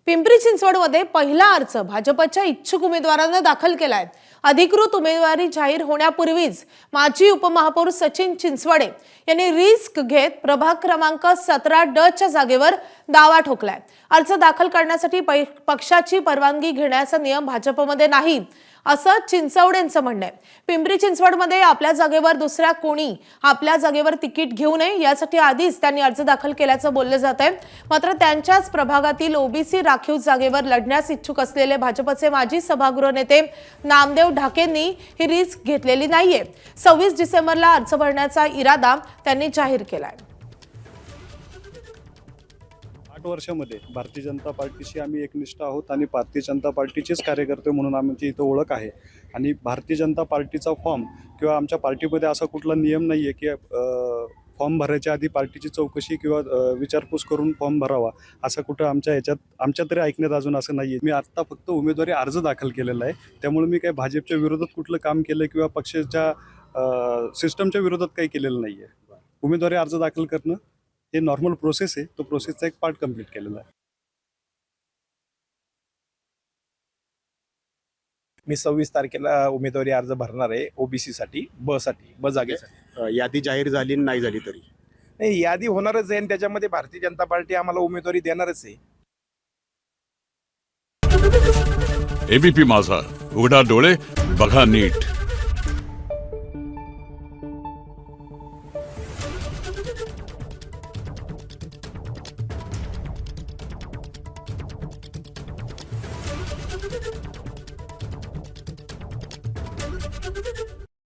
पिंपरी चिंचवडमध्ये पहिला अर्ज भाजपच्या इच्छुक उमेदवारांना दाखल केलाय। अधिकृत उमेदवारी जाहीर होण्यापूर्वीच माजी उपमहापौर सचिन चिंचवडे यांनी रिस्क घेत प्रभाग क्रमांक 17 च्या जागेवर दावा ठोकलाय। अर्ज दाखल करण्यासाठी पक्षाची परवानगी घेण्याचा नियम भाजपमध्ये नाही असं चिंचवडेंचं म्हणणं आहे। पिंपरी चिंचवडमध्ये आपल्या जागेवर दुसऱ्या कोणी आपल्या जागेवर तिकीट घेऊ नये यासाठी आधीच त्यांनी अर्ज दाखल केल्याचं बोललं जात आहे। मात्र त्यांच्याच प्रभागातील ओबीसी राखीव जागेवर लढण्यास इच्छुक असलेले भाजपचे माजी सभागृह नेते नामदेव ढाकेंनी ही रिस्क घेतलेली नाहीये। 26 डिसेंबरला अर्ज भरण्याचा इरादा त्यांनी जाहीर केलाय। 8 वर्षामध्ये भारतीय जनता पार्टीशी आम्ही एकनिष्ठ आहोत आणि भारतीय जनता पार्टीचेच कार्यकर्ते म्हणून आमची इथं ओळख आहे। आणि भारतीय जनता पार्टीचा फॉर्म किंवा आमच्या पार्टीमध्ये असा कुठला नियम नाही आहे की फॉर्म भरायच्या आधी पार्टीची चौकशी किंवा विचारपूस करून फॉर्म भरावा, असं कुठं आमच्या तरी ऐकण्यात अजून असं नाही आहे। मी आत्ता फक्त उमेदवारी अर्ज दाखल केलेला आहे, त्यामुळे मी काही भाजपच्या विरोधात कुठलं काम केलं किंवा पक्षाच्या सिस्टमच्या विरोधात काही केलेलं नाही आहे। उमेदवारी अर्ज दाखल करणं हे नॉर्मल प्रोसेस आहे, तो प्रोसेसचा एक पार्ट कंप्लीट केलेला आहे। मी 26 तारखेला उमेदवारी अर्ज भरणार आहे ओबीसी साठी, ब जागेसाठी। यादी जाहीर झाली नाही झाली तरी नाही, यादी होणारच आहे आणि त्याच्यामध्ये भारतीय जनता पार्टी आम्हाला उमेदवारी देणारच आहे। एबीपी माझा, उघडा डोळे बघा नीट।